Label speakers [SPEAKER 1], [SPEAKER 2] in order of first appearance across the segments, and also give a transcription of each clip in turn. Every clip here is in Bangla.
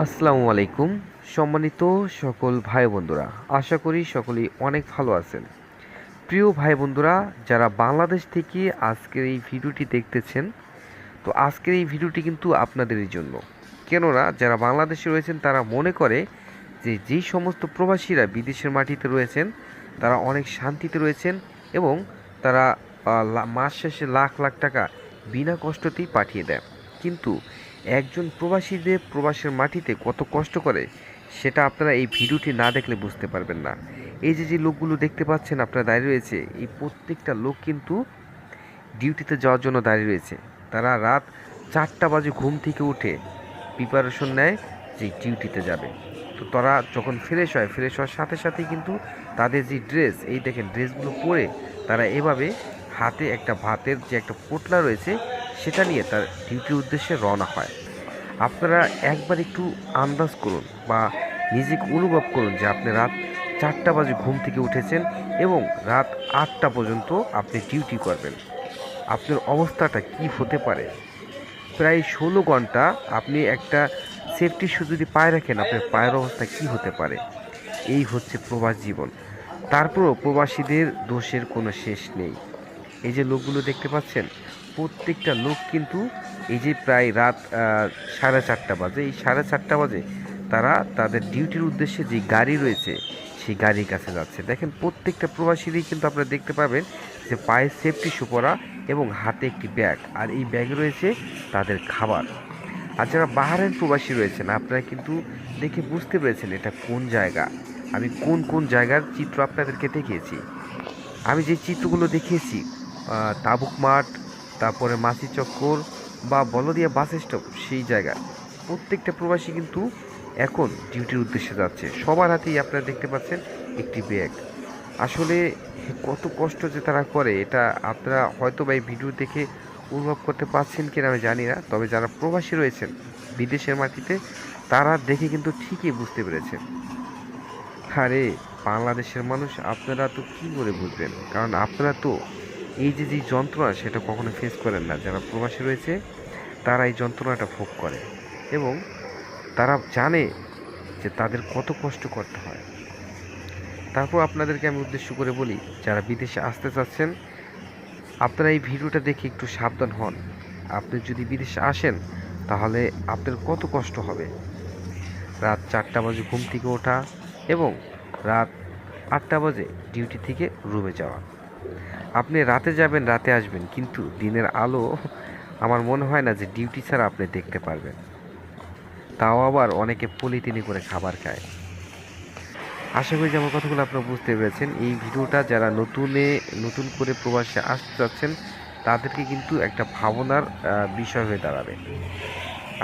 [SPEAKER 1] আসসালামু আলাইকুম। সম্মানিত সকল ভাই বন্ধুরা, আশা করি সকলেই অনেক ভালো আছেন। প্রিয় ভাই বন্ধুরা, যারা বাংলাদেশ থেকে আজকের এই ভিডিওটি দেখতেছেন, তো আজকের এই ভিডিওটি কিন্তু আপনাদেরই জন্য। কেননা যারা বাংলাদেশে রয়েছেন তারা মনে করে যে যেই সমস্ত প্রবাসীরা বিদেশের মাটিতে রয়েছেন তারা অনেক শান্তিতে রয়েছেন এবং তারা মাস শেষে লাখ লাখ টাকা বিনা কষ্টতেই পাঠিয়ে দেয়। কিন্তু একজন প্রবাসীদের প্রবাসের মাটিতে কত কষ্ট করে সেটা আপনারা এই ভিডিওটি না দেখলে বুঝতে পারবেন না। এই যে যে লোকগুলো দেখতে পাচ্ছেন আপনারা দাঁড়িয়ে রয়েছে, এই প্রত্যেকটা লোক কিন্তু ডিউটিতে যাওয়ার জন্য দাঁড়িয়ে রয়েছে। তারা রাত 4টা বাজে ঘুম থেকে উঠে প্রিপারেশন নেয় যে ডিউটিতে যাবে। তো তারা যখন ফ্রেশ হয়, ফ্রেশ হওয়ার সাথে সাথেই কিন্তু তাদের যে ড্রেস, এই দেখেন ড্রেসগুলো পরে তারা এভাবে হাতে একটা ভাতের যে একটা পোটলা রয়েছে সেটা নিয়ে তার ডিউটির উদ্দেশ্যে রওনা হয়। আপনারা একবার একটু আন্দাজ করুন বা নিজেকে অনুভব করুন যে আপনি রাত 4টা বাজে ঘুম থেকে উঠেছেন এবং রাত 8টা পর্যন্ত আপনি ডিউটি করবেন। আপনার অবস্থাটা কি হতে পারে? প্রায় 16 ঘন্টা আপনি একটা সেফটি শু যদি পায়ে রাখেন, আপনার পায়ের অবস্থা কি হতে পারে? এই হচ্ছে প্রবাস জীবন। তারপরও প্রবাসীদের দোষের কোনো শেষ নেই। এই যে লোকগুলো দেখতে পাচ্ছেন, প্রত্যেকটা লোক কিন্তু এই যে প্রায় রাত 4:30 বাজে, এই 4:30 বাজে তারা তাদের ডিউটির উদ্দেশ্যে যে গাড়ি রয়েছে সেই গাড়ির কাছে যাচ্ছে। দেখেন প্রত্যেকটা প্রবাসীরই কিন্তু আপনারা দেখতে পাবেন যে পায়ে সেফটি শু পরা এবং হাতে একটি ব্যাগ, আর এই ব্যাগে রয়েছে তাদের খাবার। আর যারা বাহারের প্রবাসী রয়েছেন আপনারা কিন্তু দেখে বুঝতে পেরেছেন এটা কোন জায়গা। আমি কোন কোন জায়গার চিত্র আপনাদেরকে দেখিয়েছি। আমি যে চিত্রগুলো দেখিয়েছি, তাবুক মাঠ, তারপরে মাসি চক্কর বা বলদিয়া বাস স্টপ, সেই জায়গা প্রত্যেকটা প্রবাসী কিন্তু এখন ডিউটির উদ্দেশ্যে যাচ্ছে। সবার হাতেই আপনারা দেখতে পাচ্ছেন একটি ব্যাগ। আসলে কত কষ্ট যে তারা করে এটা আপনারা হয়তো বা এই ভিডিও দেখে অনুভব করতে পারছেন কিনা আমি জানি না, তবে যারা প্রবাসী রয়েছেন বিদেশের মাটিতে তারা দেখে কিন্তু ঠিকই বুঝতে পেরেছেন। আরে বাংলাদেশের মানুষ আপনারা তো কী করে বুঝবেন, কারণ আপনারা তো এই যে যে যন্ত্রণা সেটা কখনো ফেস করেন না। যারা প্রবাসী রয়েছে তারা এই যন্ত্রণাটা ভোগ করে এবং তারা জানে যে তাদের কত কষ্ট করতে হয়। তারপর আপনাদেরকে আমি উদ্দেশ্য করে বলি, যারা বিদেশে আসতে চাচ্ছেন আপনারা এই ভিডিওটা দেখে একটু সাবধান হন। আপনি যদি বিদেশে আসেন তাহলে আপনার কত কষ্ট হবে। রাত 4টা বাজে ঘুম থেকে ওঠা এবং রাত 8টা বাজে ডিউটি থেকে রুমে যাওয়া। আপনি রাতে যাবেন, রাতে আসবেন, কিন্তু দিনের আলো আমার মনে হয় না যে ডিউটি ছাড়া আপনি দেখতে পারবেন। তাও আবার অনেকে পলিথিনে করে খাবার খায়। আশা করি যে আমার কথাগুলো আপনারা বুঝতে পেরেছেন। এই ভিডিওটা যারা নতুন করে প্রবাসে আসতে যাচ্ছেন তাদেরকে কিন্তু একটা ভাবনার বিষয় হয়ে দাঁড়াবে।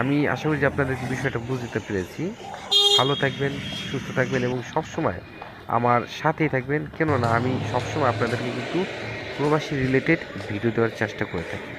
[SPEAKER 1] আমি আশা করি যে আপনাদেরকে বিষয়টা বুঝতে পেরেছি। ভালো থাকবেন, সুস্থ থাকবেন এবং সবসময় আমার সাথেই থাকবেন। কেননা আমি সবসময় আপনাদেরকে কিন্তু প্রবাসী রিলেটেড ভিডিও দেওয়ার চেষ্টা করে থাকি।